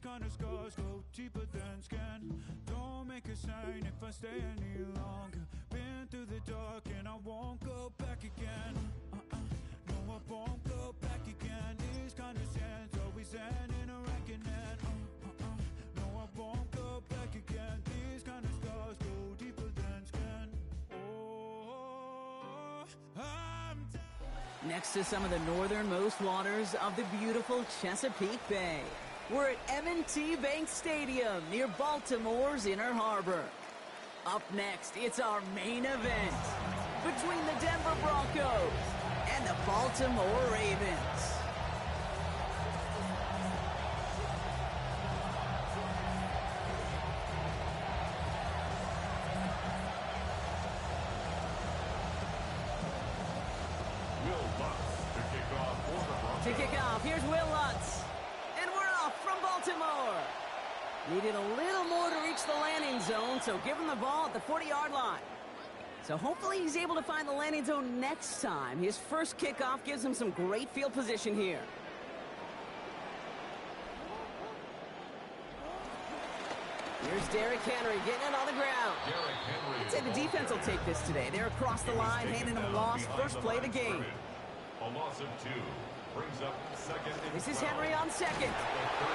kind of scars go deeper than skin. Don't make a sign if I stay any longer. Been through the dark and I won't go back again. No, I won't go back again. These kind of sands always end in a reckoning. No, I won't go back again. These kind of scars go deeper than skin. Oh, I'm Next to some of the northernmost waters of the beautiful Chesapeake Bay, we're at M&T Bank Stadium near Baltimore's Inner Harbor. Up next, it's our main event between the Denver Broncos and the Baltimore Ravens. To kick off, here's Will Lutz. And we're off from Baltimore. Needed a little more to reach the landing zone, so give him the ball at the 40-yard line. So hopefully he's able to find the landing zone next time. His first kickoff gives him some great field position here. Here's Derrick Henry getting it on the ground. I'd say the defense will take this today. They're across the line, handing him a loss. First play of the game. A loss of 2 brings up second. This is Henry on second.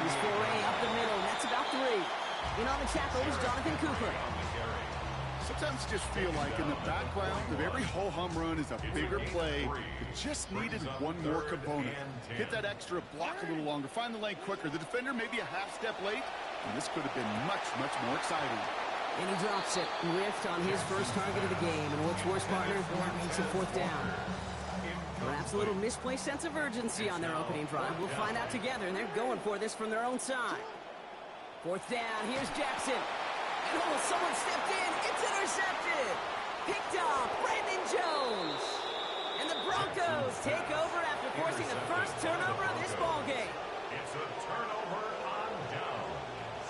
He's 4A up the middle, and that's about 3. In on the tackle is Jonathan Cooper. Sometimes you just feel like in the background of every ho-hum run is a bigger play. It just needed one more component. Hit that extra block a little longer, find the lane quicker. The defender maybe a half step late, and this could have been much, much more exciting. And he drops it, ripped on his first target of the game. And what's worse, partner, that makes it 4th down. Perhaps a little misplaced sense of urgency on their opening drive. We'll find out together, and they're going for this from their own side. 4th down, here's Jackson. And oh, someone stepped in. It's intercepted. Picked off Brandon Jones. And the Broncos take over after forcing the first turnover of this ballgame. It's a turnover on downs.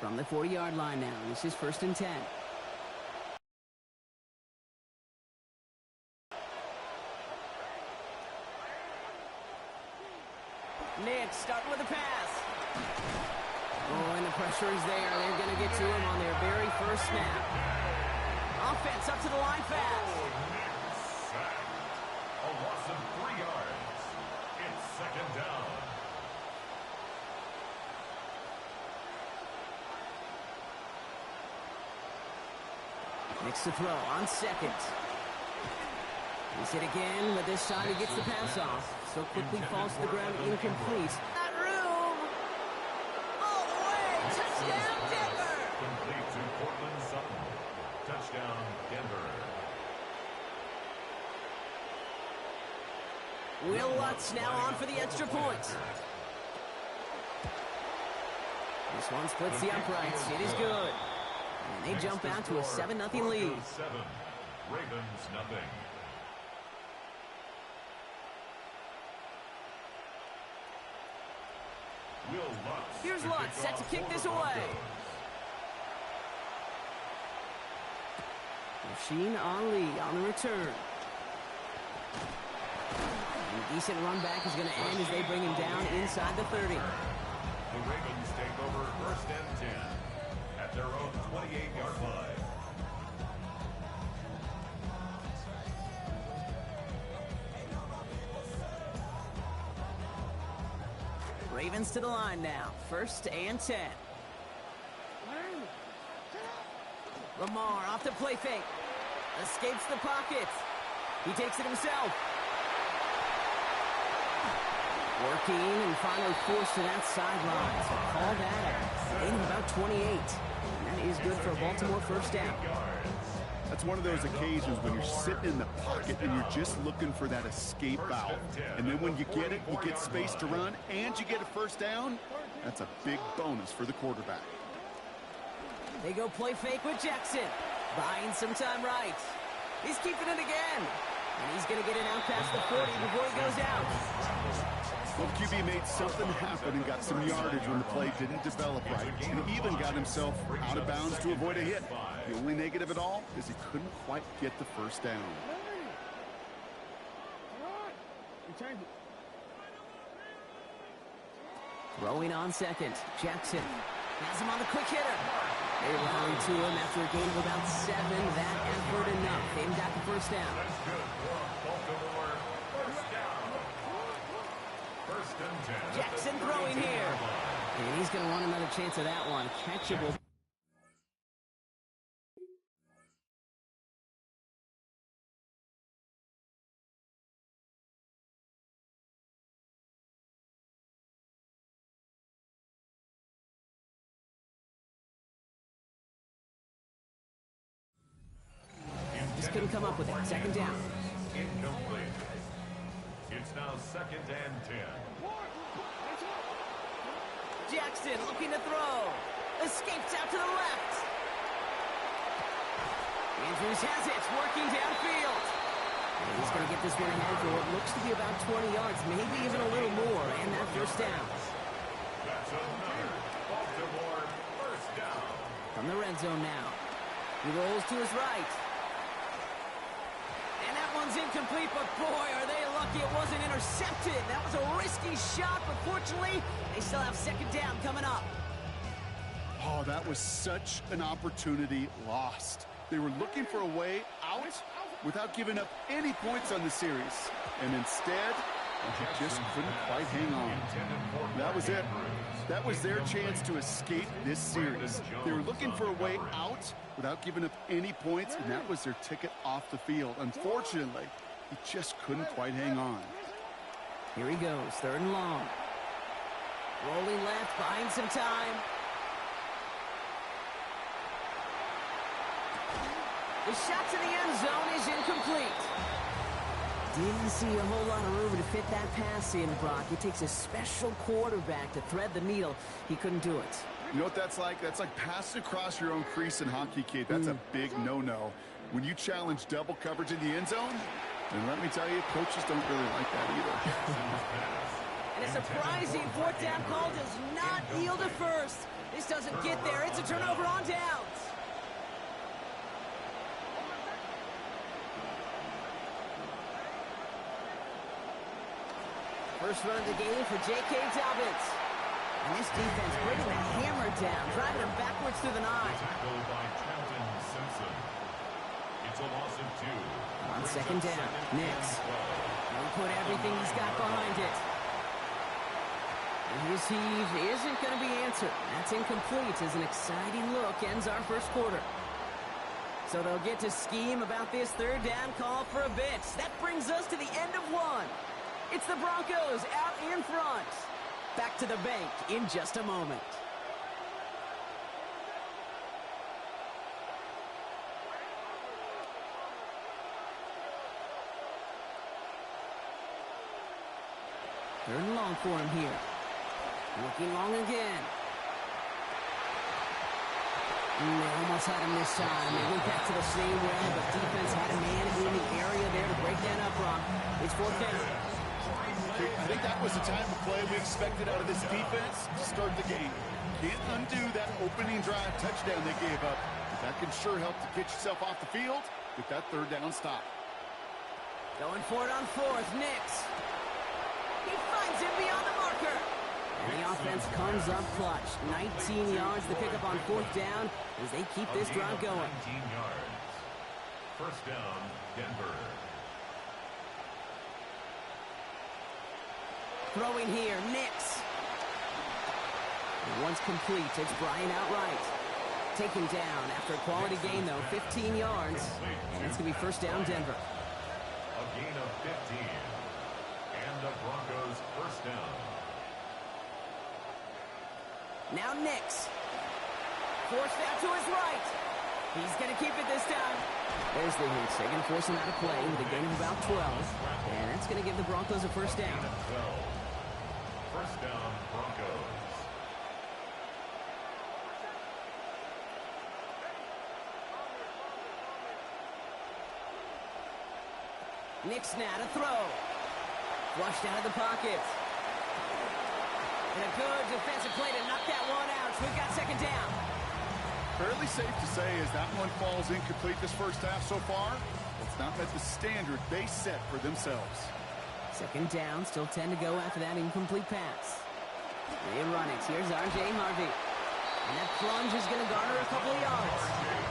From the 40-yard line now, this is 1st and 10. Nick starting with a pass. Oh, and the pressure is there. They're going to get to him on their very first snap. Offense up to the line fast. A loss of 3 yards. It's 2nd down. Nick's to throw on second. He's hit again, but this time he gets the pass off. So quickly falls to the ground, incomplete. That room! All the way! Touchdown, Denver! Complete to Portland Sutton. Touchdown, Denver. Will Lutz now on for the extra point. This one splits the uprights. It is good. And they jump out to a 7-0 lead. 7, Ravens nothing. Here's Lutz, set to kick this away. Rasheen Ali on the return. And a decent run back is going to end as they bring him down inside the 30. The Ravens take over 1st and 10 at their own 28-yard line. Ravens to the line now. 1st and 10. Lamar off the play fake. Escapes the pocket. He takes it himself. Working and finally forced to that sideline. So call that a gain of about 28. And that is good for a Baltimore 1st down. That's one of those occasions when you're sitting in the pocket and you're just looking for that escape valve. And then when you get it, you get space to run, and you get a 1st down. That's a big bonus for the quarterback. They go play fake with Jackson. Buying some time right. He's keeping it again. And he's going to get it out past the 40 before he goes out. Well, QB made something happen and got some yardage when the play didn't develop right. And even got himself out of bounds to avoid a hit. The only negative at all is he couldn't quite get the 1st down. Throwing on second. Jackson has him on the quick hitter. They rally to him after a gain of about 7. That effort enough. They got the first down. That's good for Baltimore. First down. First and 10. Jackson throwing here. And he's going to want another chance of that one. Catchable. Just couldn't come up with it. Second down. Incomplete. It's now second and 10. Jackson looking to throw. Escapes out to the left. Andrews has it. Working downfield. And he's going to get this one ahead for what looks to be about 20 yards, maybe even a little more, and that first down. That's another Baltimore first down. From the red zone now. He rolls to his right. And that one's incomplete, but boy, are they lucky it wasn't intercepted. That was a risky shot, but fortunately, they still have second down coming up. Oh, that was such an opportunity lost. They were looking for a way out without giving up any points on the series. And instead, he just couldn't quite hang on. That was it. That was their chance to escape this series. They were looking for a way out without giving up any points, and that was their ticket off the field. Unfortunately, he just couldn't quite hang on. Here he goes, third and long. Rolling left, buying some time. The shot to the end zone is incomplete. Didn't see a whole lot of room to fit that pass in, Brock. It takes a special quarterback to thread the needle. He couldn't do it. You know what that's like? That's like passing across your own crease in hockey, kid. That's a big no-no. When you challenge double coverage in the end zone, then let me tell you, coaches don't really like that either. And a surprising fourth down call does not yield a first. This doesn't get there. It's a turnover on downs. First run of the game for J.K. Dobbins. And this defense bringing the hammer down, driving him backwards through the 9. Tackled by Trenton Simpson. It's a loss of 2. On second down, Nix. He'll put everything he's got behind it. And his heave isn't going to be answered. That's incomplete as an exciting look ends our first quarter. So they'll get to scheme about this third down call for a bit. That brings us to the end of one. It's the Broncos out in front. Back to the bank in just a moment. Third and long for him here. Looking long again. They almost had him this time. They went back to the same way, but defense had a man in the area there to break that up, Ron. It's fourth down. I think that was the type of play we expected out of this defense to start the game. Can't undo that opening drive touchdown they gave up. But that can sure help to get yourself off the field with that third down stop. Going for it on fourth, Nix. He finds him beyond the marker. And the offense comes up clutch. 19 yards to pick up on fourth down as they keep this drive going. 19 yards. First down, Denver. Throwing here, Nix. And once complete, it's Bryant outright. Taken down after a quality gain, though, 15 yards. And it's going to be first down, Denver. A gain of 15. And the Broncos first down. Now Nix. Forced out to his right. He's going to keep it this time. There's the hit. They're going to force him out of play with a gain of about 12. And that's going to give the Broncos a first down. 12. First down, Broncos. Nix now to throw. Flushed out of the pocket. And a good defensive play to knock that one out. So we've got second down. Fairly safe to say as that one falls incomplete this first half so far, it's not met the standard they set for themselves. Second down, still 10 to go after that incomplete pass. They run it. Here's R.J. Harvey. And that plunge is going to garner a couple of yards.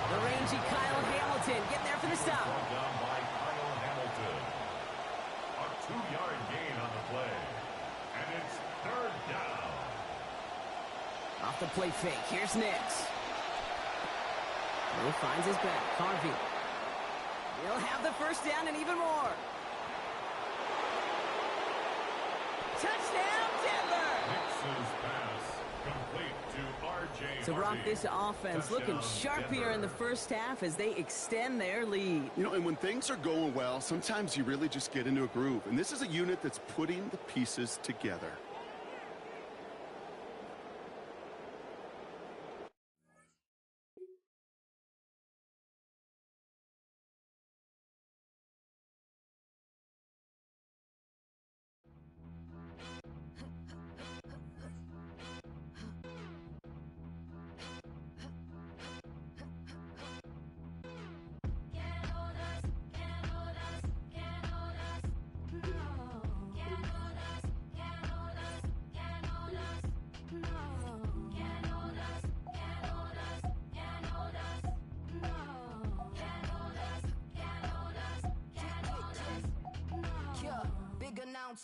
The rangy Kyle Hamilton getting there for the stop. Down by Kyle Hamilton. A 2-yard gain on the play. And it's third down. Off the play fake. Here's Nix. He finds his back. Harvey. He'll have the first down and even more. Touchdown, Denver! Nix's pass complete to R.J. So, Brock, Harvey. this offense looking sharp here in the first half as they extend their lead. You know, and when things are going well, sometimes you really just get into a groove. And this is a unit that's putting the pieces together.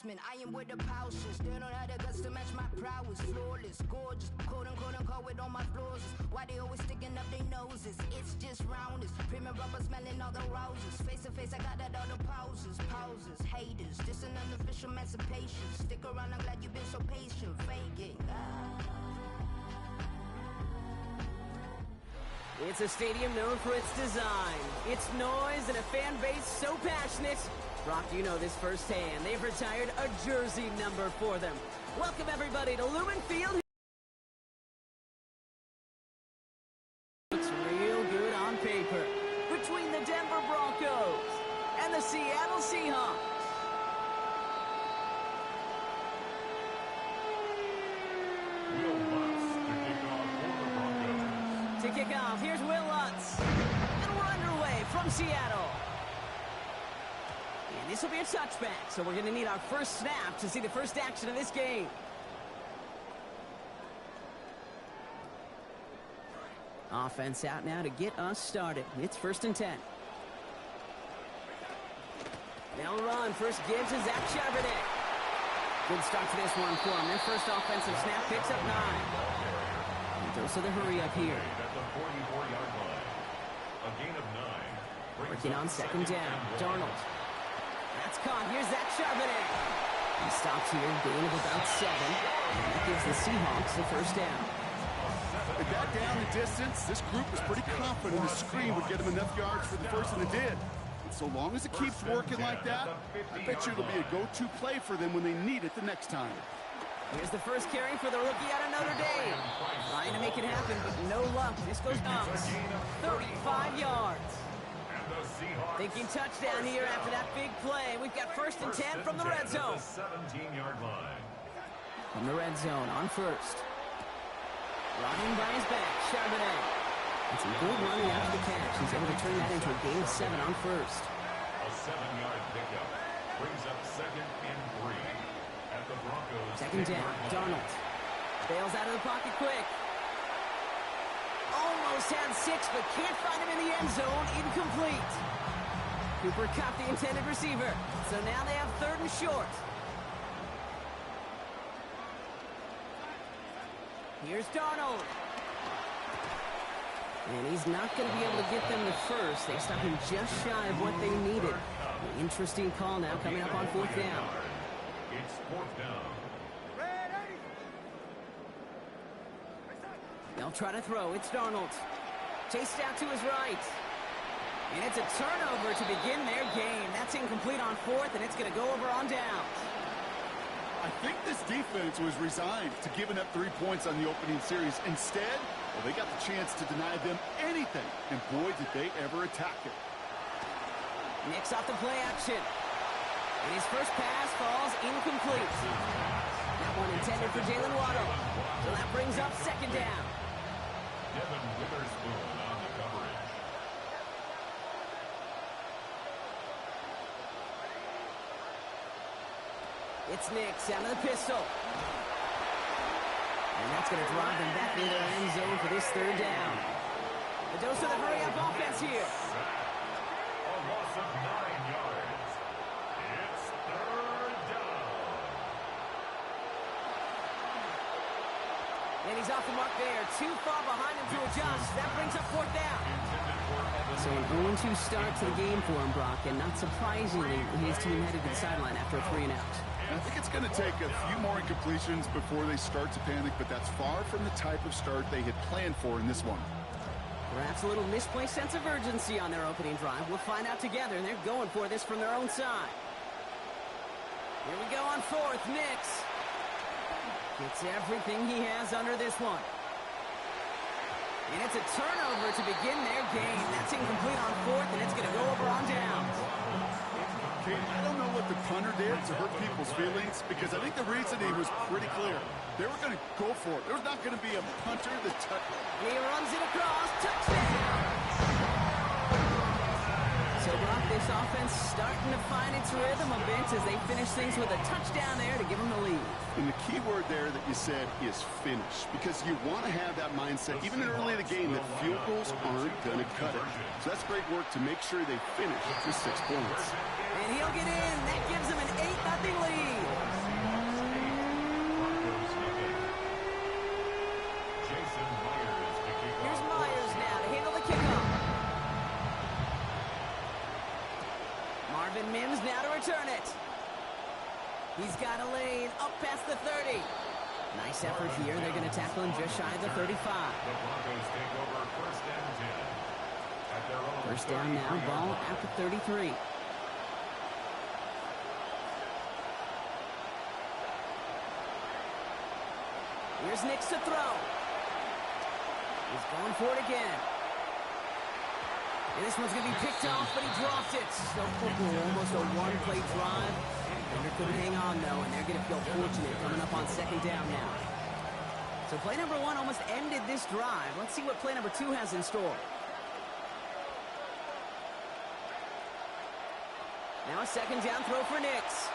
I am with the pouches. They don't have the guts to match my prowess. Flawless, gorgeous, quote unquote with all my flaws. Why they always sticking up their noses? It's just rounders. Premium rubber smelling all the roses. Face to face, I got that all the poses. Haters, this an unofficial emancipation. Stick around, I'm glad you've been so patient. Faking. It's a stadium known for its design, its noise, and a fan base so passionate. Brock, you know this firsthand. They've retired a jersey number for them. Welcome, everybody, to Lumen Field. Looks real good on paper between the Denver Broncos and the Seattle Seahawks. Will Lutz to kick off for the Broncos. To kick off, here's Will Lutz. And we're underway from Seattle. And this will be a touchback, so we're going to need our first snap to see the first action of this game. Offense out now to get us started. It's 1st and 10. They'll run. First give to Zach Charbonnet. Good start to this one for him. Their first offensive snap picks up 9. And those are the hurry up here. At the 44-yard line. A gain of 9. Working on second down. Darnold. That's caught. Here's Zach Charbonnet. He stops here, gain of about 7. And that gives the Seahawks the first down. With that down the distance, this group was pretty confident the screen would get them enough yards for the first, and it did. And so long as it keeps working like that, I bet you it'll be a go-to play for them when they need it the next time. Here's the first carry for the rookie out of Notre Dame. Trying to make it happen, but no luck. This goes bounce. 35 yards. Thinking touchdown here after that big play. We've got 1st and 10 from the red zone. 17-yard line. From the red zone on first. Running by his back, Charbonnet. It's a good running after the catch. He's able to turn that into a gain of 7 on first. A 7-yard pickup brings up 2nd and 3 at the Broncos. Second down, Darnold. Bails out of the pocket quick. Almost had 6, but can't find him in the end zone. Incomplete. Cooper caught the intended receiver. So now they have 3rd and short. Here's Darnold. And he's not going to be able to get them to first. They stop him just shy of what they needed. An interesting call now coming up on 4th down. It's 4th down. They'll try to throw. It's Darnold. Chased out to his right. And it's a turnover to begin their game. That's incomplete on 4th, and it's going to go over on downs. I think this defense was resigned to giving up 3 points on the opening series. Instead, well, they got the chance to deny them anything. And boy, did they ever attack it. Nix off the play action. And his first pass falls incomplete. That one intended for Jalen Waddle. So that brings up 2nd down. Devin Witherspoon on the coverage. It's Nix out of the pistol. And that's going to drive them back into their end zone for this third down. The dose of the hurry-up offense here. A loss of 9 yards. It's third down. And he's off the mark there. Too far behind him to adjust. That brings up fourth down. So an 0-2 start to the game for him, Brock. And not surprisingly, his team headed to the sideline after a 3-and-out. I think it's going to take a few more incompletions before they start to panic, but that's far from the type of start they had planned for in this one. Perhaps a little misplaced sense of urgency on their opening drive. We'll find out together, and they're going for this from their own side. Here we go on fourth. Nix gets everything he has under this one. And it's a turnover to begin their game. That's incomplete on fourth, and it's going to go over on downs. Okay, I don't know what the punter did to hurt people's feelings, because I think the reasoning was pretty clear. They were going to go for it. There's not going to be a punter that He runs it across. Touchdown! So, Brock, this offense starting to find its rhythm a bit as they finish things with a touchdown there to give them the lead. And the key word there that you said is finish, because you want to have that mindset, even early in the game, that field goals aren't going to cut it. So that's great work to make sure they finish with 6 points. And he'll get in. That gives him an 8-0 lead. Here's Myers now to handle the kickoff. Marvin Mims now to return it. He's got a lane up past the 30. Nice effort here. They're going to tackle him just shy of the 35. The Broncos take over first and 10. At their own First down now, ball at the 33. Here's Nix to throw. He's going for it again. And this one's going to be picked off, but he dropped it. So almost a one-play drive. Thunder couldn't hang on, though, and they're going to feel fortunate coming up on second down now. So play number 1 almost ended this drive. Let's see what play number 2 has in store. Now a second down throw for Nix.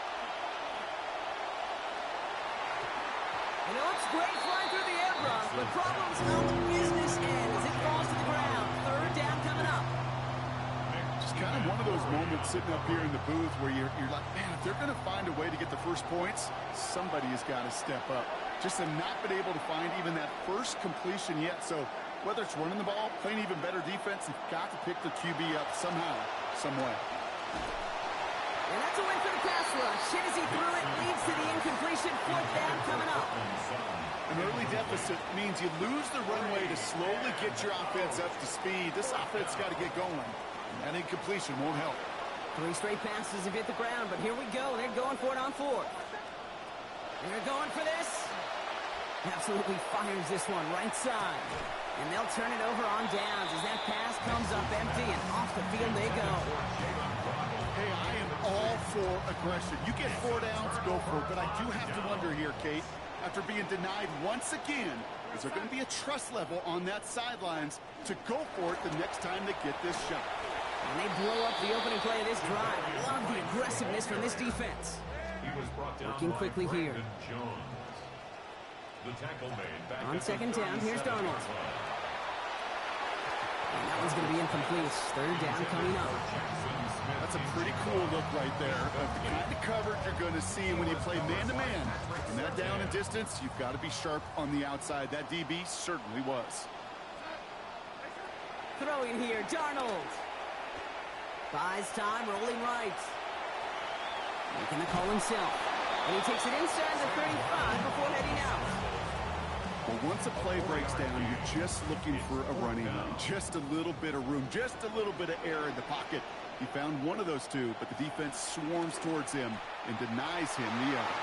And it looks great flying through the air, Brock, but problems on the business end as it falls to the ground. Third down coming up. Just kind of one of those moments sitting up here in the booth where you're like, man, if they're going to find a way to get the first points, somebody has got to step up. Just have not been able to find even that first completion yet. So whether it's running the ball, playing even better defense, you've got to pick the QB up somehow, some way. And that's a win for the pass rush. Hit as he threw it, leads to the incompletion. Fourth down coming up. An early deficit means you lose the runway to slowly get your offense up to speed. This offense got to get going. And that incompletion won't help. 3 straight passes have hit the ground, but here we go. They're going for it on fourth. They're going for this. Absolutely fires this one right side. And they'll turn it over on downs as that pass comes up empty, and off the field they go. Hey, I am all for aggression. You get 4 downs, go for it. But I do have to wonder here, Kate, after being denied once again, is there going to be a trust level on that sidelines to go for it the next time they get this shot? And they blow up the opening play of this drive. Love the aggressiveness from this defense. Working quickly here. On second down, here's Donald. And that one's going to be incomplete. Third down coming up. That's a pretty cool look right there of the kind of coverage you're going to see when you play man-to-man. And that down and distance, you've got to be sharp on the outside. That DB certainly was. Throwing here, Darnold. Buys time, rolling right. Making the call himself. And he takes it inside the 35 before heading out. Well, once a play breaks down, you're just looking for a running lane. Just a little bit of room, just a little bit of air in the pocket. He found one of those two, but the defense swarms towards him and denies him the other.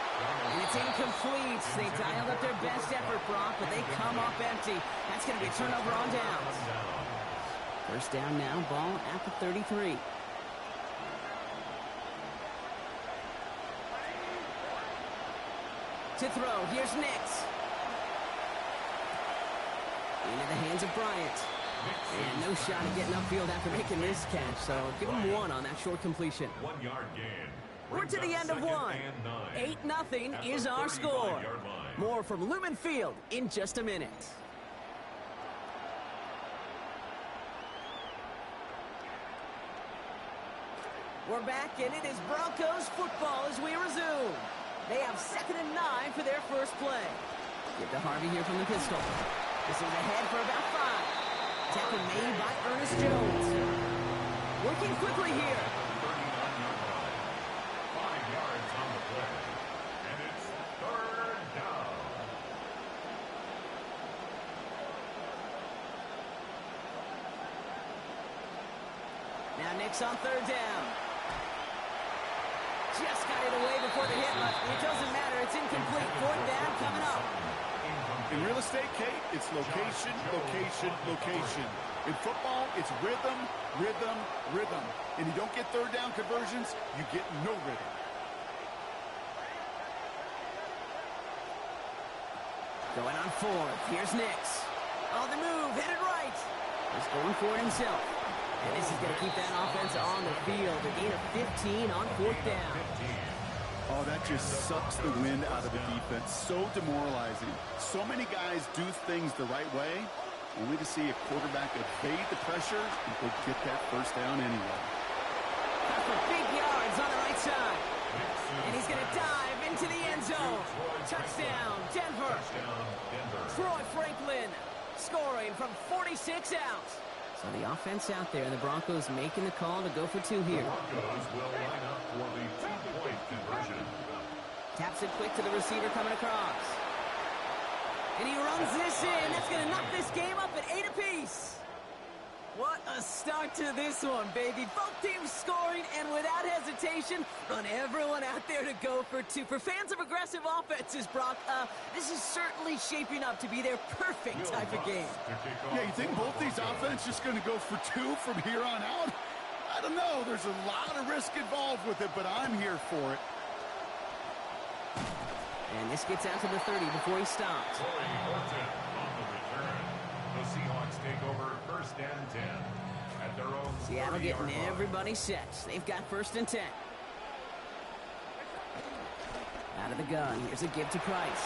And it's incomplete. They dialed up their best effort, Brock, but they come up empty. That's going to be a turnover on downs. First down now, ball at the 33. To throw, here's Nix. Into the hands of Bryant. And no shot at getting upfield after making this catch, so give him 1 on that short completion. 1 yard gain. We're to the end of one. 8-0 is our score. More from Lumen Field in just a minute. We're back, and it is Broncos football as we resume. They have 2nd and 9 for their first play. Get to Harvey here from the pistol. This is ahead for about 5. Tackle made by Ernest Jones. Working quickly here. 5 yards on the play. And it's 3rd down. Now Nick's on 3rd down. Just got it away before the hit, but it doesn't matter. It's incomplete. 4th down coming up. In real estate, Kate, it's location, location, location. In football, it's rhythm, rhythm, rhythm. And you don't get 3rd down conversions, you get no rhythm. Going on 4th. Here's Nix. On the move, headed right. He's going for it himself. And this is going to keep that offense on the field. A gain of 15 on 4th down. Oh, that just sucks the wind out of the defense. So demoralizing. So many guys do things the right way, only to see a quarterback evade the pressure and go get that 1st down anyway. Got for big yards on the right side. And he's going to dive into the end zone. Touchdown, Denver. Troy Franklin scoring from 46 out. So the offense out there, and the Broncos making the call to go for 2 here. Broncos will line up for the 2-point conversion. Taps it quick to the receiver coming across. And he runs this in. That's going to knock this game up at 8 apiece. What a start to this one, baby. Both teams scoring, and without hesitation, run everyone out there to go for 2. For fans of aggressive offenses, Brock, this is certainly shaping up to be their perfect type of game. Yeah, you think both these offenses just going to go for 2 from here on out? I don't know. There's a lot of risk involved with it, but I'm here for it. And this gets out to the 30 before he stops. Corey Horton on the return. The Seahawks take over 1st and 10 at their own Seattle 30-yard getting line. everybody set. They've got 1st and 10. Out of the gun. Here's a give to Price.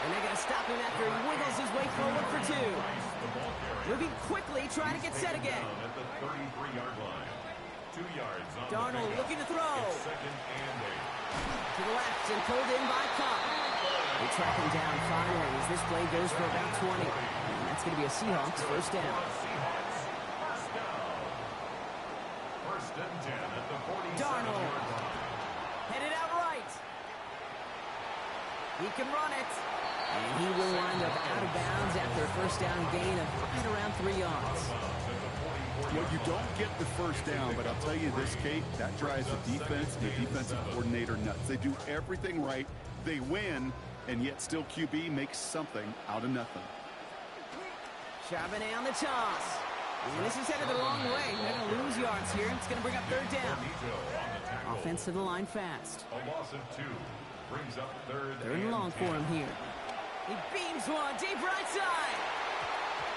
And they're going to stop him after he wiggles his way forward for 2. Moving quickly, trying to get set again. At the 33-yard line. 2 yards on Darnold the looking to throw. It's 2nd and 8. To the left and pulled in by Cobb. They track him down finally as this play goes for about 20. And that's going to be a Seahawks 1st down. Seahawks 1st down. 1st and 10 at the 47-yard Darnold. line. Headed out right. He can run it. And he will wind up out of bounds after a 1st down gain of right around 3 yards. Well, you don't get the 1st down, but I'll tell you this, Kate, that drives the defense and the defensive coordinator nuts. They do everything right. They win, and yet still QB makes something out of nothing. Charbonnet on the toss. And this is headed the wrong way. They're going to lose yards here. It's going to bring up 3rd down. Offense to the line fast. A loss of 2 brings up 3rd and long for him here. He beams one deep right side.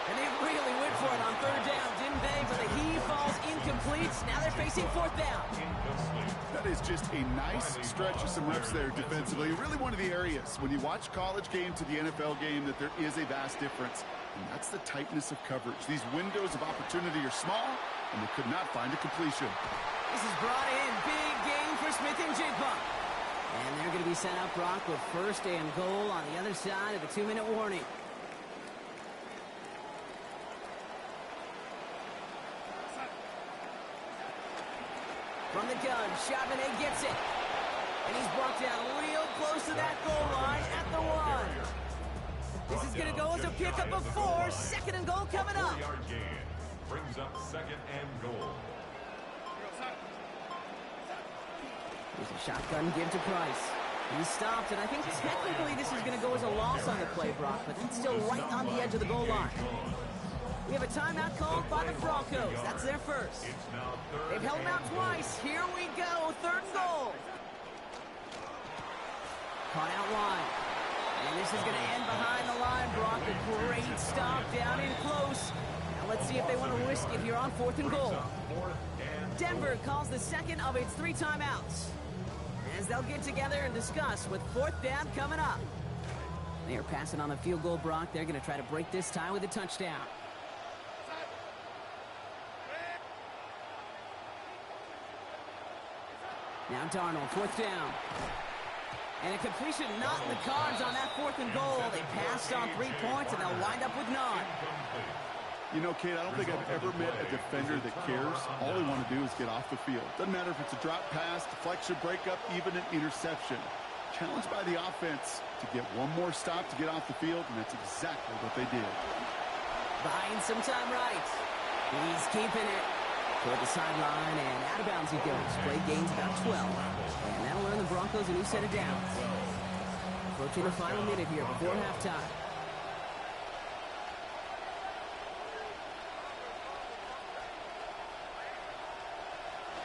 And they really went for it on 3rd down, didn't they? But the heave falls incomplete. Now they're facing 4th down. That is just a nice stretch of some reps there defensively. Really one of the areas when you watch college game to the NFL game that there is a vast difference. And that's the tightness of coverage. These windows of opportunity are small, and they could not find a completion. This is brought in. Big game for Smith and Jigba. And they're going to be sent up, Brock, with 1st and goal on the other side of the 2-minute warning. From the gun, Charbonnet gets it. And he's brought down real close to that goal line at the 1. This is going to go as a pickup of 4. 2nd and goal coming up. 4-yard gain brings up 2nd and goal. Here's a shotgun give to Price. He stopped, and I think technically this is going to go as a loss on the play, Brock, but that's still right on the edge of the goal line. We have a timeout called by the Broncos. That's their 1st. They've held him out twice. Here we go. 3rd and goal. Caught out wide. And this is going to end behind the line, Brock. A great stop down in close. Now let's see if they want to risk it here on 4th and goal. Denver calls the 2nd of its 3 timeouts. as they'll get together and discuss with 4th down coming up. They are passing on the field goal, Brock. They're going to try to break this tie with a touchdown. Now Darnold, 4th down. And a completion not in the cards on that 4th and goal. They passed on 3 points, and they'll wind up with none. You know, Kate, I don't think I've ever met a defender that cares. All they want to do is get off the field. Doesn't matter if it's a drop pass, deflection, breakup, even an interception. Challenged by the offense to get one more stop to get off the field, and that's exactly what they did. Buying some time right. He's keeping it. Toward the sideline, and out of bounds he goes. Play gains about 12. And that'll earn the Broncos a new set of downs. Approaching the final minute here before halftime.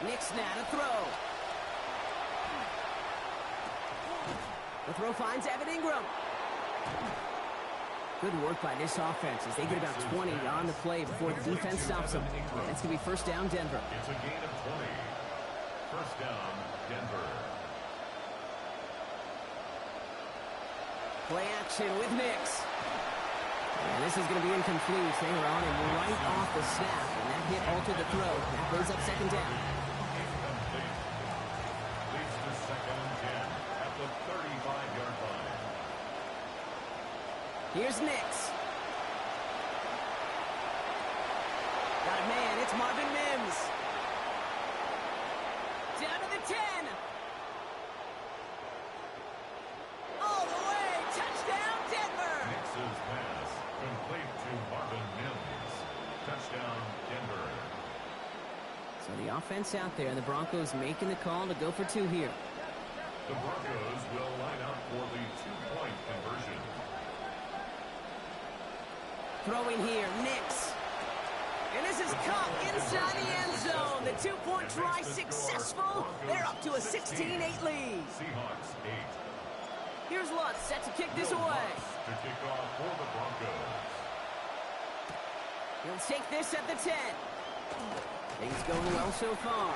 Nick's now to throw. The throw finds Evan Ingram. Good work by this offense as they get about 20 on the play before the defense stops them. That's going to be 1st down, Denver. It's a gain of 20. 1st down, Denver. Play action with Nix. And this is going to be incomplete. They were on him right off the snap, and that hit altered the throw. That brings up 2nd down. Incomplete. Leads to 2nd and 10 at the 35-yard line. Here's Nix. Got a man. It's Marvin Mims. Down to the 10. All the way. Touchdown, Denver. Nix's pass complete to Marvin Mims. Touchdown, Denver. So the offense out there, the Broncos making the call to go for 2 here. The Broncos will line up for the 2-point conversion. Throwing here, Nix. And this is caught inside the end zone. The 2-point try successful. They're up to a 16-8 lead. Seahawks 8. Here's Lutz set to kick this away. To kick off for the Broncos. He'll take this at the 10. Things going well so far.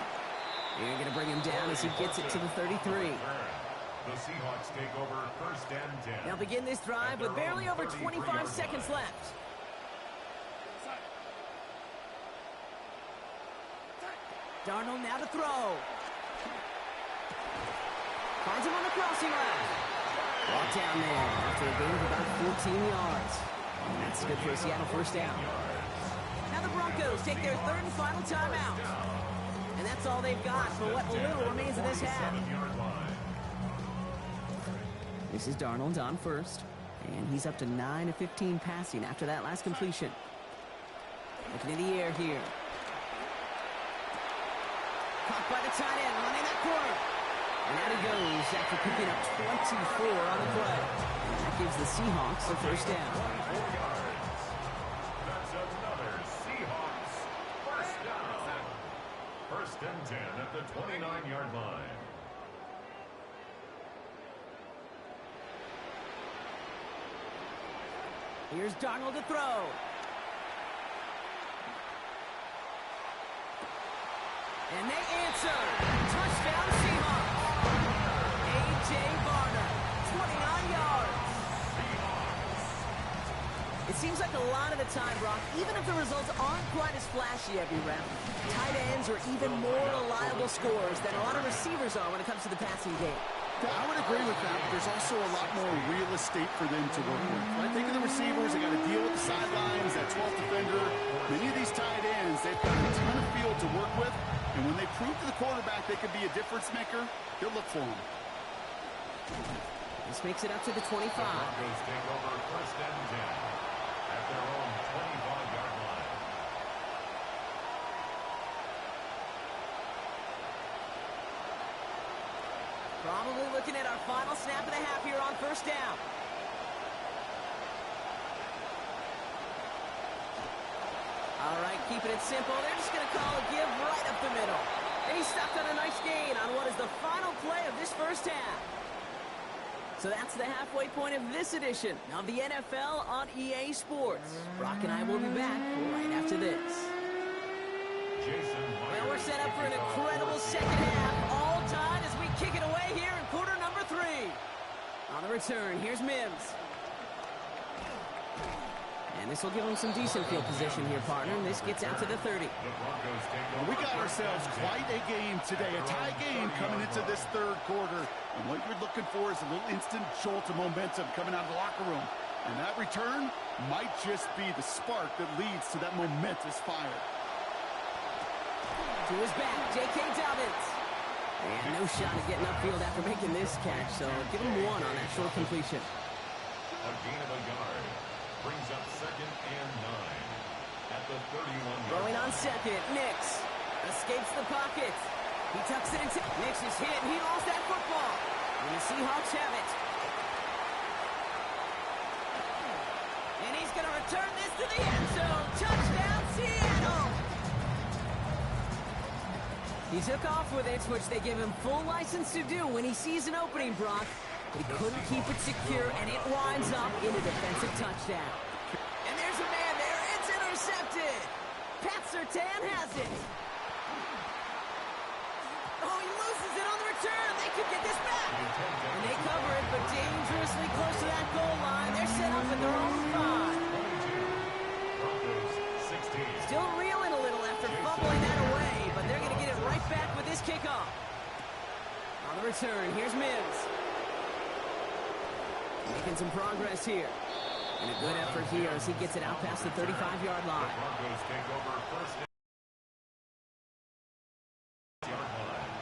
You're going to bring him down as he gets it to the 33. The Seahawks take over 1st and 10. They'll begin this drive with barely over 25 seconds left. Darnold now to throw. Finds him on the crossing line. Brought down there after a gain of about 14 yards. And that's good for a Seattle 1st down. Now the Broncos take their 3rd and final timeout. And that's all they've got for what little remains of this half. This is Darnold on first. And he's up to 9 of 15 passing after that last completion. Looking in the air here. Caught by the tight end, running that corner. And out he goes after picking up 24 on the play. And that gives the Seahawks the 1st down. That's another Seahawks 1st down. 1st and 10 at the 29-yard line. Here's Darnold to throw. And they answer. Touchdown Seahawks. A.J. Varner, 29 yards. It seems like a lot of the time, Brock, even if the results aren't quite as flashy every round, tight ends are even more reliable scorers than a lot of receivers are when it comes to the passing game. I would agree with that, but there's also a lot more real estate for them to work with. When I think of the receivers, they got to deal with the sidelines, that 12th defender. Many of these tight ends, they've got a ton of field to work with, and when they prove to the quarterback they could be a difference maker, he'll look for them. This makes it up to the 25. The Broncos take over 1st and 10 at their own 25-yard line. Probably looking at our final snap of the half here on 1st down. All right, keeping it simple. They're just going to call a give right up the middle. And he stopped on a nice gain on what is the final play of this 1st half. So that's the halfway point of this edition of the NFL on EA Sports. Brock and I will be back right after this. Well, we're set up for an incredible 2nd half. All tied as we kick it away here return, here's Mims. And this will give him some decent field position here, partner. And this gets out to the 30. We got ourselves quite a game today. A tie game coming into this third quarter. And what you're looking for is a little instant jolt of momentum coming out of the locker room. And that return might just be the spark that leads to that momentous fire. To his back, J.K. Dobbins. And no shot at getting upfield after making this catch. So give him one on that short completion. A gain of a yard. Brings up 2nd and 9 at the 31-yard. Throwing on second, Nix escapes the pocket. He tucks it into. Nix is hit, and he lost that football. And the Seahawks have it. And he's going to return this to the end zone. Touchdown, Seattle! He took off with it, which they give him full license to do when he sees an opening, Brock. But he couldn't keep it secure, and it winds up in a defensive touchdown. And there's a man there. It's intercepted. Pat Surtain has it. Oh, he loses it on the return. They could get this back. And they cover it, but dangerously close to that goal line. They're set up at their own 5. Still reeling a little after fumbling that away, but they're going to get it right back with this kickoff. On the return, here's Mims. Making some progress here. And a good effort here as he gets it out past the 35-yard line. The Broncos take over 1st yard line.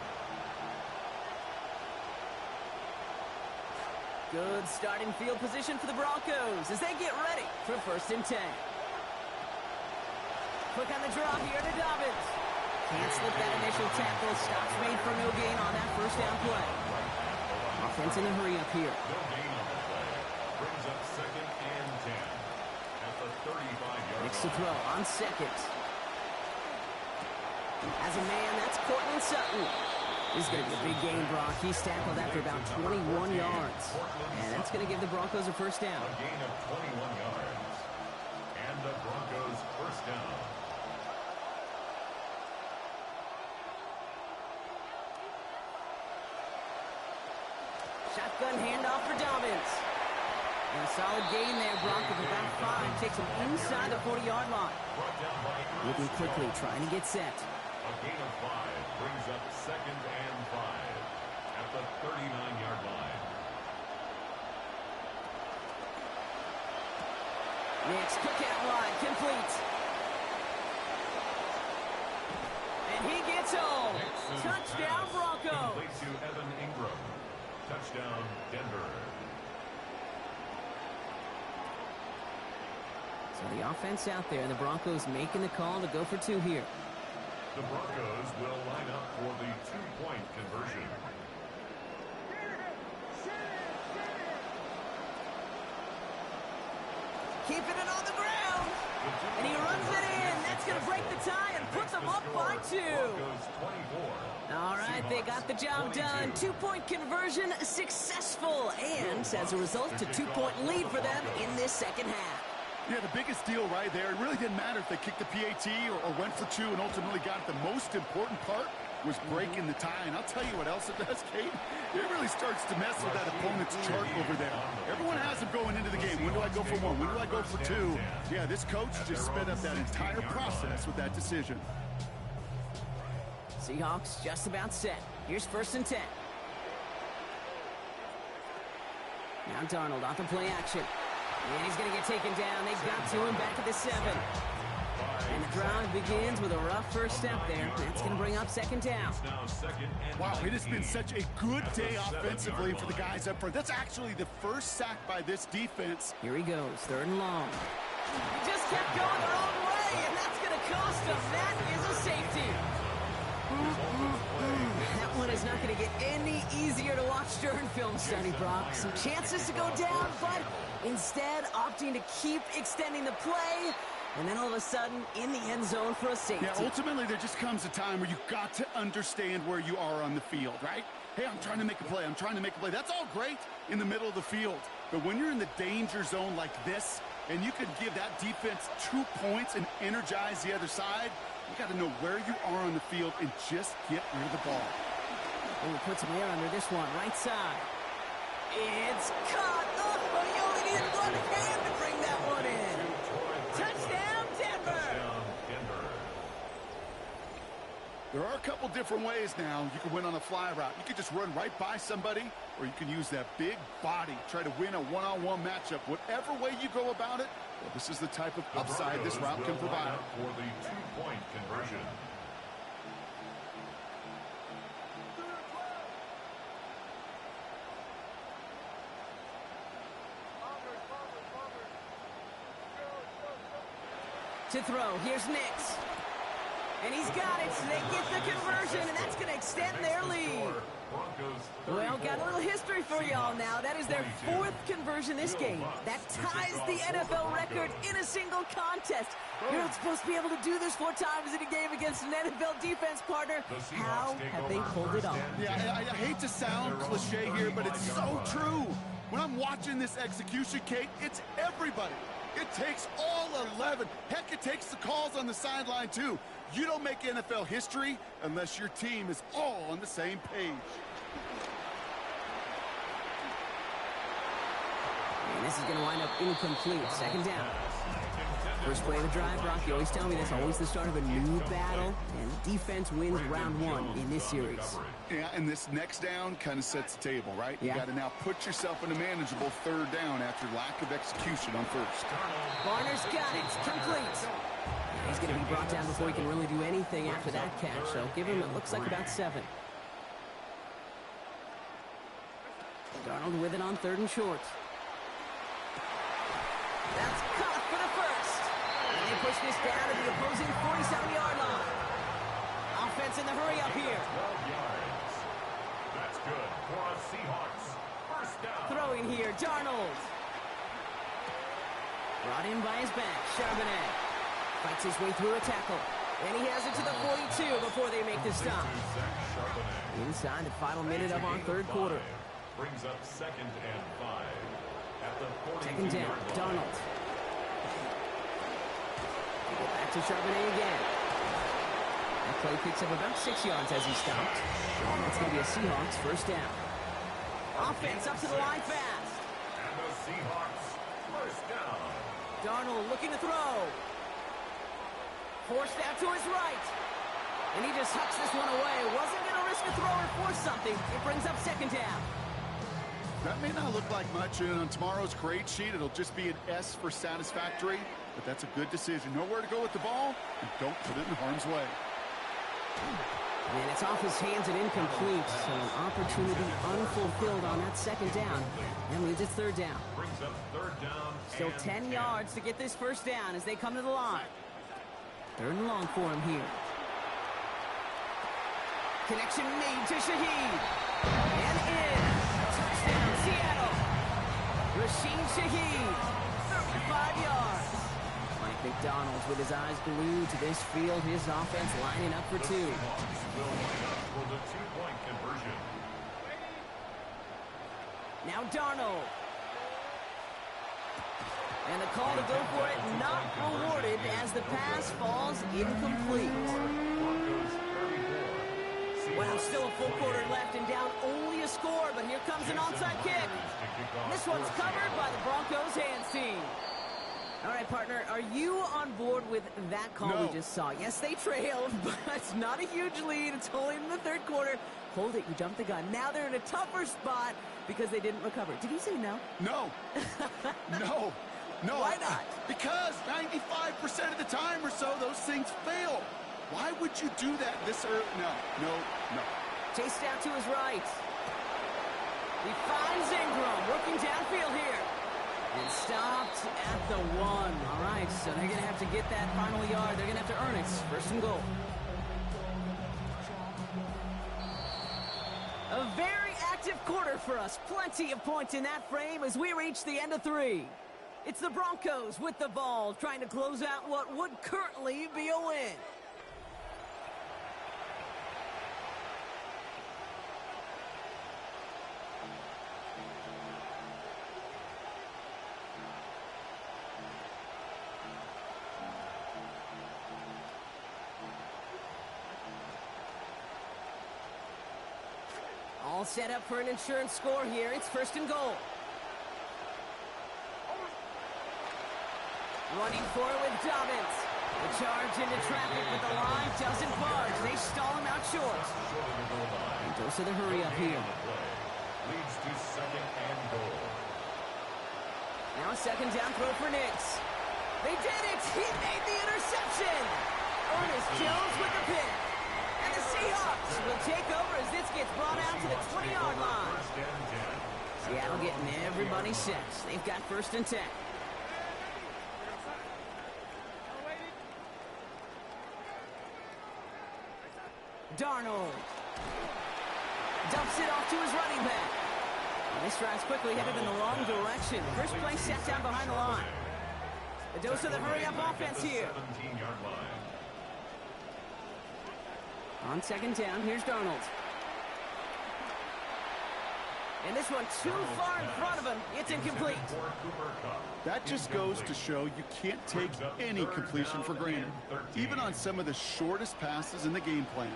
Good starting field position for the Broncos as they get ready for 1st and 10. Quick on the draw here to Dobbins. Can't slip that initial tackle. Stops made for no gain on that 1st down play. Offense in a hurry up here. No gain on the play. Brings up 2nd and 10 at the 35-yard line. Next to throw on second. As a man, that's Cortland Sutton. This is going to be a big game, Brock. He's tackled after about 21 yards. And that's going to give the Broncos a 1st down. A gain of 21 yards. And the Broncos 1st down. Shotgun handoff for Dobbins. And a solid gain there, Brock, of about 5. Takes him inside the 40-yard line. Moving quickly, trying to get set. A gain of 5 brings up 2nd and 5 at the 39-yard line. Next, kick out wide, complete. And he gets home. Touchdown, Broncos. Complete to Evan Ingram. Touchdown, Denver. So the offense out there, the Broncos making the call to go for 2 here. The Broncos will line up for the 2-point conversion. Keeping it on the ground. And he runs it in. That's going to break the tie and put them up by 2. All right, they got the job done. 2-point conversion successful. And as a result, a 2-point lead for them in this 2nd half. Yeah, the biggest deal right there, it really didn't matter if they kicked the PAT or went for 2 and ultimately got it. The most important part was breaking the tie. And I'll tell you what else it does, Kate. It really starts to mess with that opponent's chart over there. Everyone has them going into the game. When do I go for 1? When do I go for 2? Yeah, this coach just sped up that entire process with that decision. Seahawks just about set. Here's 1st and 10. Now Darnold off the play action. And he's going to get taken down. They got to him back at the 7. And the drive begins with a rough first step there. That's going to bring up 2nd down. Wow, it has been such a good day offensively for the guys up front. That's actually the first sack by this defense. Here he goes, 3rd and long. He just kept going the wrong way, and that's going to cost him. That is a safety. That one is not going to get any easier to watch during film study, Brock. Some chances to go down, but instead opting to keep extending the play, and then all of a sudden in the end zone for a safety. Yeah, ultimately there just comes a time where you've got to understand where you are on the field, right? Hey, I'm trying to make a play. I'm trying to make a play. That's all great in the middle of the field. But when you're in the danger zone like this, and you could give that defense 2 points and energize the other side, you got to know where you are on the field and just get rid of the ball. Oh, put some air under this one, right side. It's caught. Oh, he only needed one hand to bring that one in. Touchdown, Denver. There are a couple different ways now you can win on a fly route. You can just run right by somebody, or you can use that big body, try to win a one-on-one matchup. Whatever way you go about it, well, this is the type of upside this route can provide. For the two-point conversion. To throw, here's Nix. And he's got it, so they get the conversion, and that's going to extend their lead. Well, got a little history for y'all now. That is their fourth conversion this game. That ties the NFL record in a single contest. You're not supposed to be able to do this 4 times in a game against an NFL defense partner. How have they pulled it off? Yeah, I hate to sound cliche here, but it's so true. When I'm watching this execution, Kate, it's everybody. It takes all 11. Heck, it takes the calls on the sideline, too. You don't make NFL history unless your team is all on the same page. And this is going to wind up incomplete. Second down. First play of the drive, Brock, you always tell me that's always the start of a new battle, and defense wins round 1 in this series. Yeah, and this next down kind of sets the table, right? Yeah. You got to now put yourself in a manageable third down after lack of execution on first. Barner's got it. Complete. He's going to be brought down before he can really do anything after that catch, so give him, it looks like, about 7. Darnold with it on 3rd and short. That's caught for the first. And they push this down to the opposing 47-yard line. Offense in the hurry up here. 12 yards. That's good for a Seahawks. First down. Throwing here, Darnold. Brought in by his back, Charbonnet. Fights his way through a tackle. And he has it to the 42 before they make the stop. Inside the final minute of our third quarter. Brings up 2nd and 5. At the 2nd down, Darnold. Back to Charbonnet again. That play picks up about 6 yards as he stopped. And that's going to be a Seahawks first down. Offense up to the line fast. And the Seahawks first down. Darnold looking to throw. Forced out to his right. And he just hucks this one away. Wasn't going to risk a throw or force something. It brings up 2nd down. That may not look like much, and on tomorrow's grade sheet, it'll just be an S for satisfactory, but that's a good decision. Know where to go with the ball, and don't put it in harm's way. And it's off his hands and incomplete, so an opportunity unfulfilled on that 2nd down. That means it's 3rd down. Brings up 3rd down. Still 10 yards to get this first down as they come to the line. 3rd and long for him here. Connection made to Shaheed. And in. Touchdown, Seattle. Rashid Shaheed. 35 yards. Mike McDonald with his eyes glued to this field. His offense lining up for 2. Will line up for the 2-point conversion. Now Darnold. And the call to go for it not rewarded as the pass falls incomplete. Well, still a full quarter left and down only a score, but here comes an onside kick. This one's covered by the Broncos hands team. All right, partner, are you on board with that call we just saw? Yes, they trailed, but it's not a huge lead. It's only in the 3rd quarter. Hold it, you jumped the gun. Now they're in a tougher spot because they didn't recover. Did he say no? No. No. No. Why not? Because 95% of the time or so, those things fail. Why would you do that this early? No. Chased out to his right. He finds Ingram working downfield here. And stopped at the 1. All right, so they're going to have to get that final yard. They're going to have to earn it. 1st and goal. A very active quarter for us. Plenty of points in that frame as we reach the end of 3. It's the Broncos with the ball, trying to close out what would currently be a win. All set up for an insurance score here. It's 1st and goal. Running for it with Dobbins. The charge into traffic, but the line doesn't budge. They stall him out short. And goes to the hurry up here. Leads to 2nd and goal. Now a 2nd down throw for Nix. They did it! He made the interception! Ernest Jones with the pick. And the Seahawks will take over as this gets brought out to the 20-yard line. Seattle getting everybody set. They've got 1st and 10. Darnold dumps it off to his running back. And this drive's quickly headed in the wrong direction. First play set down behind the line. A dose of the hurry-up offense here. 17-yard line. On 2nd down, here's Darnold. And this one too far in front of him. It's incomplete. That just goes to show you can't take any completion for granted, even on some of the shortest passes in the game plan.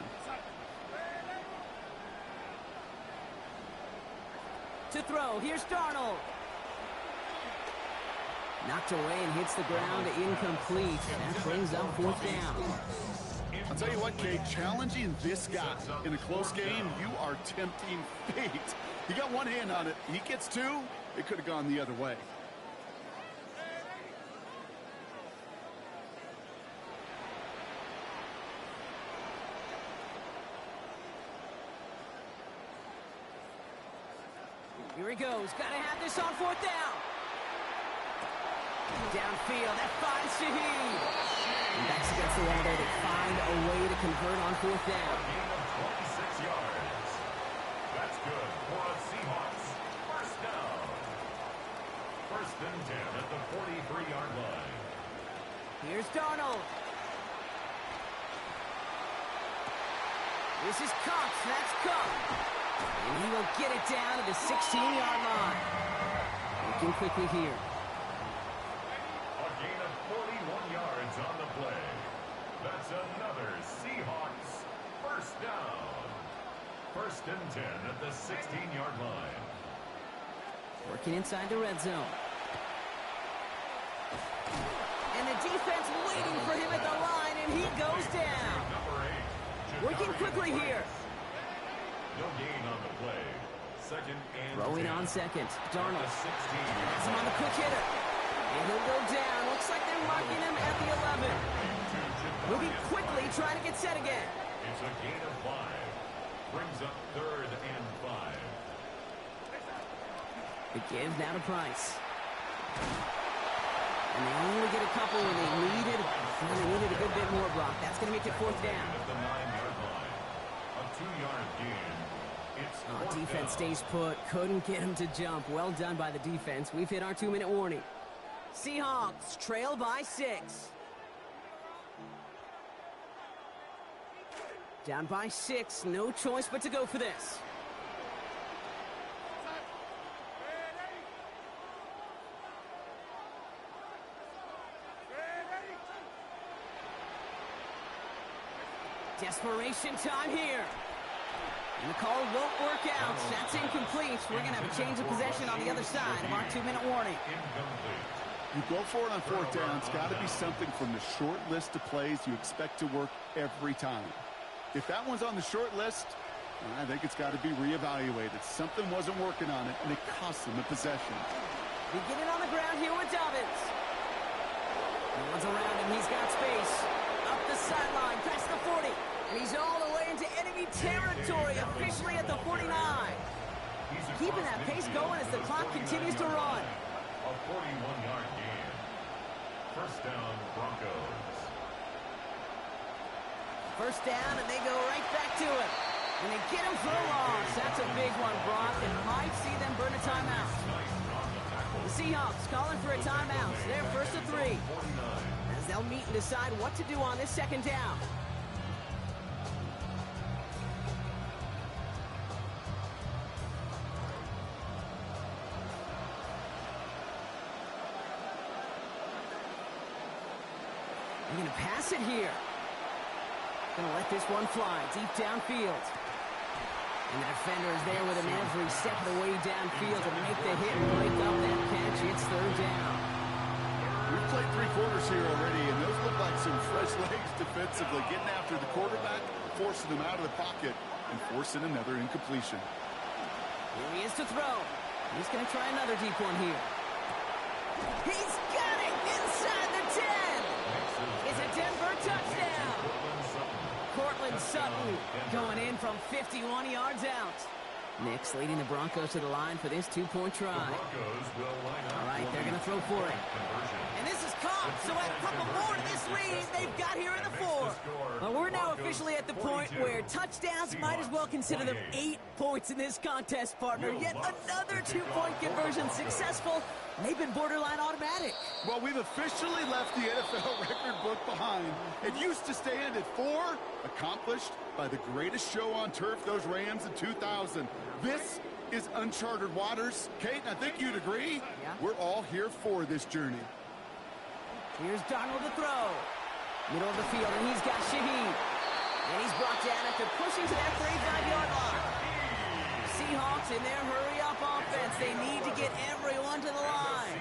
To throw, here's Darnold. Knocked away and hits the ground, incomplete. That brings up 4th down. I'll tell you what, Kate, challenging this guy in a close game, you are tempting fate. He got one hand on it. He gets 2. It could have gone the other way. Here he goes. Got to have this on 4th down. Downfield. That finds Shaheed. And backs against the wall there. They find a way to convert on 4th down. Gain of 26 yards. That's good for a Seahawks. 1st down. 1st and 10 at the 43-yard line. Here's Darnold. This is Cox. That's Cox. And he will get it down to the 16-yard line. Looking quickly here. A gain of 41 yards on the play. That's another Seahawks 1st down. 1st and 10 at the 16-yard line. Working inside the red zone. And the defense waiting for him at the line, and he goes down. Working quickly here. No gain on the play. 2nd and Throwing 10. on 2nd. Darnold At the 16. has him on the quick hitter. And he'll go down. Looks like they're marking him at the 11. Moving quickly, trying to get set again. It's a gain of 5. Brings up 3rd and 5. The give now to Price. And they only get a couple when they needed a good bit more, Brock. That's going to make it 4th down. At the 9-yard line. A 2-yard gain. It's Defense stays put. Couldn't get him to jump. Well done by the defense. We've hit our 2-minute warning. Seahawks trail by 6. Down by 6. No choice but to go for this. Desperation time here. And the call won't work out. That's incomplete. We're going to have a change of possession on the other side of our 2-minute warning. You go for it on 4th down. It's got to be something from the short list of plays you expect to work every time. If that one's on the short list, I think it's got to be reevaluated. Something wasn't working on it, and it cost them the possession. We get it on the ground here with Dobbins. No one's around him. He's got space. Up the sideline, past the 40. And he's all the way into enemy territory, officially at the 49. Keeping that pace going as the clock continues to run. A 41-yard gain. 1st down, Broncos. 1st down, and they go right back to it. And they get him for a loss. That's a big one, Brock, and might see them burn a timeout. The Seahawks calling for a timeout. They're 1st and 3. As they'll meet and decide what to do on this 2nd down. They're going to pass it here. Going to let this one fly deep downfield. And the defender is there with him every step of the way downfield to make the hit and break up that catch. It's third down. We've played 3 quarters here already, and those look like some fresh legs defensively, getting after the quarterback, forcing him out of the pocket, and forcing another incompletion. Here he is to throw. He's going to try another deep one here. He's got it inside the 10. It's a Denver touchdown. Cortland Sutton going in from 51 yards out. Knicks leading the Broncos to the line for this 2-point try. All right, they're going to throw for it. And this is caught, so add a couple more to this lead they've got here in the 4. Well, we're now officially at the point where touchdowns might as well consider them 8 points in this contest, partner. Yet another 2-point conversion successful. They've been borderline automatic. Well, we've officially left the NFL record book behind. It used to stand at 4, accomplished by the greatest show on turf, those Rams in 2000. This is uncharted waters. Kate, I think you'd agree. Yeah. We're all here for this journey. Here's Darnold to throw. Middle of the field, and he's got Shaheed. And he's brought down after pushing to that 35-yard line. Seahawks in their hurry-up offense. They need to get everyone to the line.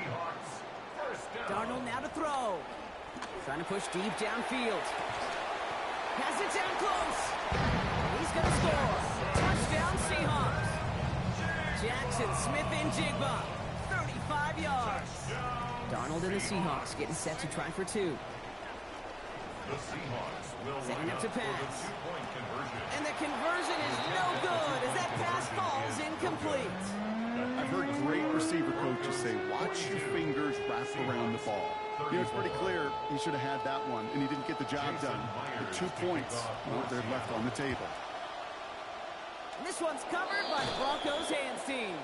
Darnold now to throw. Trying to push deep downfield. Has it down close. He's going to score. Touchdown, Seahawks. Jackson, Smith, and Jigba. 35 yards. Darnold and the Seahawks getting set to try for 2. Setting up to pass. And the conversion is no good as that pass falls incomplete. I've heard great receiver coaches say, watch your fingers wrap around the ball. You know, it's pretty clear he should have had that one, and he didn't get the job done. The 2 points, well, they're left on the table. And this one's covered by the Broncos hands team.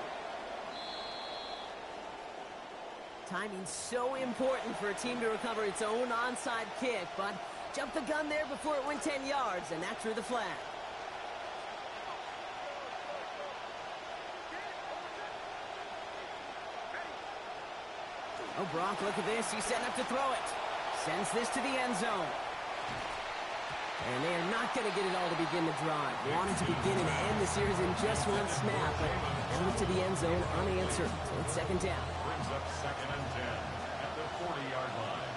Timing's so important for a team to recover its own onside kick, but jumped the gun there before it went 10 yards, and that drew the flag. Oh, Bronk, look at this. He's setting up to throw it. Sends this to the end zone. And they are not going to get it all to begin the drive. Wanted to begin and end the series in just one snap, but that went to the end zone unanswered. So it's second down. Brings up 2nd and 10 at the 40-yard line.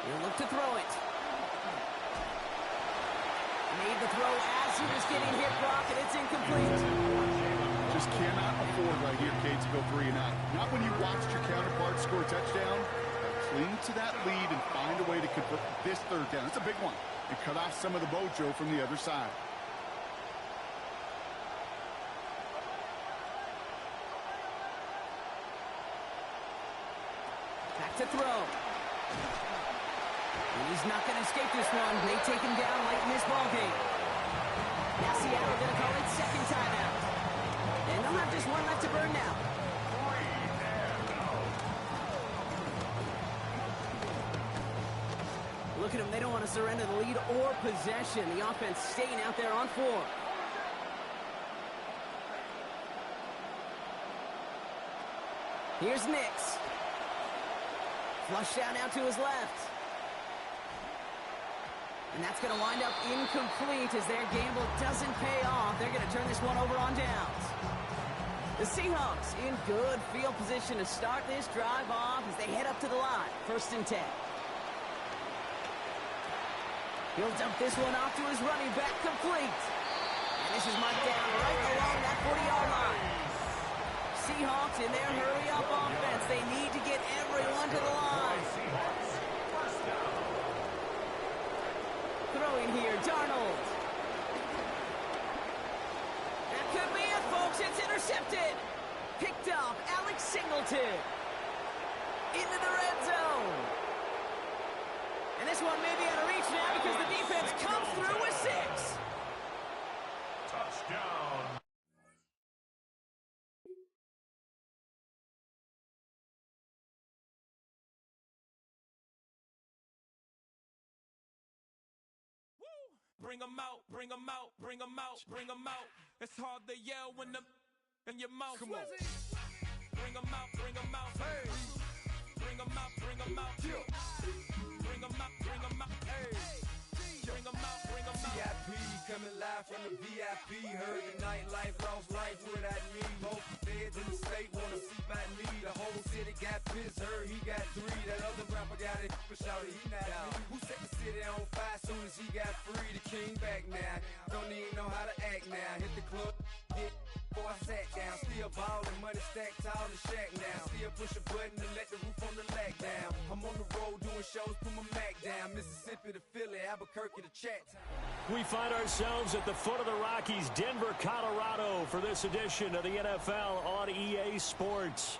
He'll look to throw it. Made the throw as he was getting hit, Brock, and it's incomplete. Just cannot afford right here, Kate, to go 3 and out. Not when you watched your counterpart score a touchdown. Cling to that lead and find a way to convert this 3rd down. It's a big one. And cut off some of the mojo from the other side. Back to throw. And he's not going to escape this one. They take him down late in this ballgame. Now Seattle going to call it second timeout. And they'll have just one left to burn now. Look at them. They don't want to surrender the lead or possession. The offense staying out there on 4. Here's Nix. Flush down now to his left. And that's going to wind up incomplete as their gamble doesn't pay off. They're going to turn this one over on downs. The Seahawks in good field position to start this drive off as they head up to the line. 1st and 10. He'll dump this one off to his running back, complete. And this is marked down right along that 40-yard line. Seahawks in their hurry-up offense. They need to get everyone to the line. Throwing here, Darnold. That could be it, folks. It's intercepted. Picked off Alex Singleton. Into the red zone. And this one may be out of reach now because the defense comes through with 6. Touchdown. bring them out, bring them out, bring them out, bring them out. It's hard to yell when the in your mouth. Come on. Bring them out, bring them out. Hey. Bring them out, bring them out. Bring them out, bring them out. Hey. Bring them out, bring them out. VIP coming live from the VIP. Heard the nightlife, lost life without me. Both feds in the state wanna see my knee. The whole city got pissed, heard he got 3. That other rapper got it, but shouted he not me. Who set the city on fire soon as he got free? The king back now, don't even know how to act now. Hit the club, hit before I sat down. Still ballin', money stacked tall and shack now. Still push a button and let the roof on the lag down. I'm on the road doing shows, put my Mac down. Mississippi to Philly, Albuquerque to Chat. We find ourselves at the foot of the Rockies, Denver, Colorado, for this edition of the NFL on EA Sports.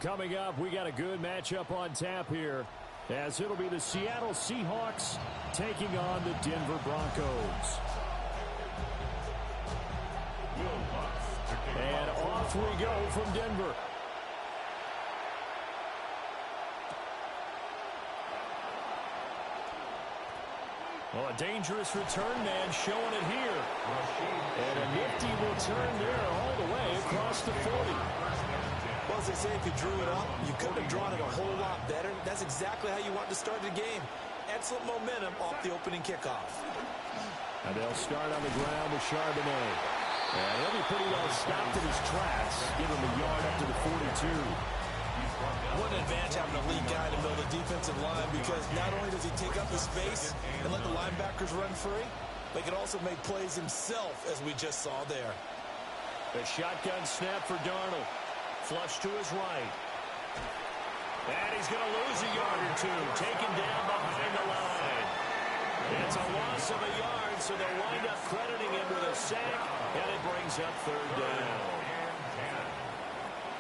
Coming up, we got a good matchup on tap here, as it'll be the Seattle Seahawks taking on the Denver Broncos. And off we go from Denver. Well, a dangerous return man showing it here. And a nifty return there all the way across the 40. Well, as they say, if you drew it up, you couldn't have drawn it a whole lot better. That's exactly how you want to start the game. Excellent momentum off the opening kickoff. And they'll start on the ground with Charbonnet. And he'll be pretty well stopped in his tracks. Give him a yard up to the 42. What an advantage having a lead guy to build a defensive line, because not only does he take up the space and let the linebackers run free, but he can also make plays himself, as we just saw there. The shotgun snap for Darnold. Flush to his right. And he's going to lose a yard or two. Taken down behind the line. It's a loss of a yard, so they'll wind up crediting him with a sack, and it brings up third down.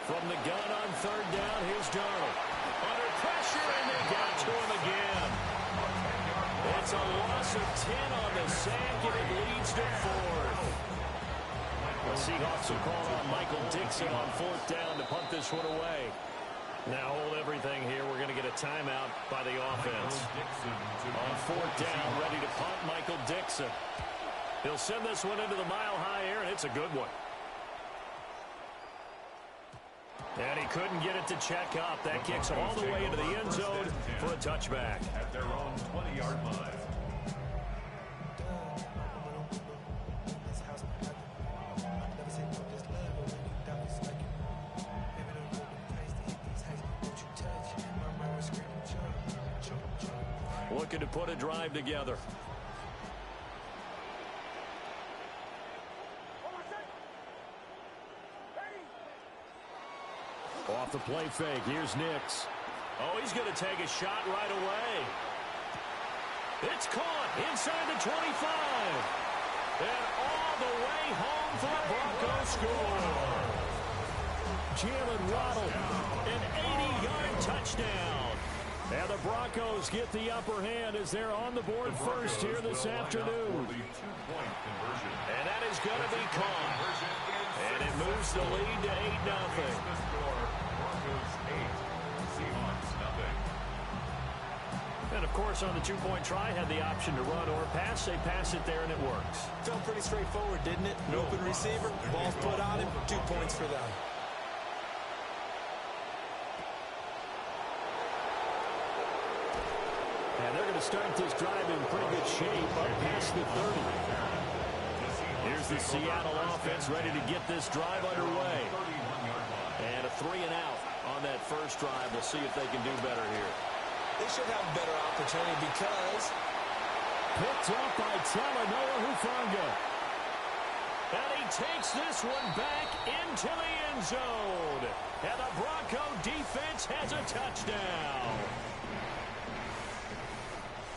From the gun on third down, here's Darnold. Under pressure, and they got to him again. It's a loss of 10 on the sack, and it leads to fourth. The Seahawks will call on Michael Dixon on fourth down to punt this one away. Now hold everything here. We're going to get a timeout by the offense. On fourth down, ready to punt, Michael Dixon. He'll send this one into the mile-high air, and it's a good one. And he couldn't get it to check up. That kicks all the way into the end zone for a touchback. At their own 20-yard line. Looking to put a drive together. Off the play fake, here's Nix. Oh, he's going to take a shot right away. It's caught inside the 25. And all the way home for a Broncos score. Jalen Waddle, an 80-yard touchdown. And the Broncos get the upper hand as they're on the board first here this afternoon. And that is going to be caught. And it moves the lead to 8-0. And, of course, on the two-point try, had the option to run or pass. They pass it there, and it works. Felt pretty straightforward, didn't it? An open receiver, ball's put on him, 2 points for them. And they're going to start this drive in pretty good shape up past the 30. Here's the Seattle offense ready to get this drive underway. And a 3-and-out on that first drive. We'll see if they can do better here. They should have a better opportunity because... Picked up by Talanoa Hufanga. And he takes this one back into the end zone. And the Bronco defense has a touchdown.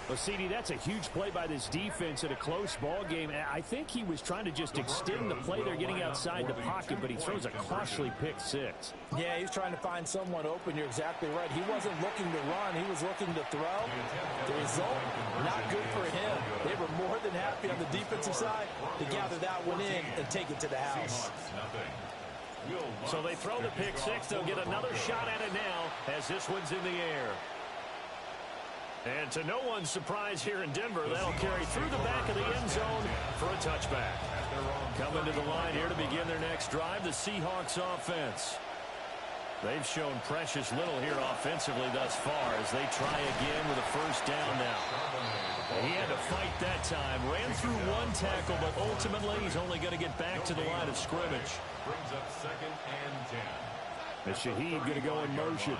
Well, CD, that's a huge play by this defense in a close ball game. I think he was trying to just extend the play. They're getting outside the pocket, but he throws a costly pick six. Yeah, he's trying to find someone open. You're exactly right. He wasn't looking to run. He was looking to throw. The result, not good for him. They were more than happy on the defensive side to gather that one in and take it to the house. So they throw the pick six. They'll get another shot at it now as this one's in the air. And to no one's surprise here in Denver, that'll carry through the back of the end zone for a touchback. Coming to the line here to begin their next drive, the Seahawks offense. They've shown precious little here offensively thus far as they try again with a first down now. He had to fight that time. Ran through one tackle, but ultimately he's only going to get back to the line of scrimmage. Brings up 2nd and 10. The Shaheed going to go in motion.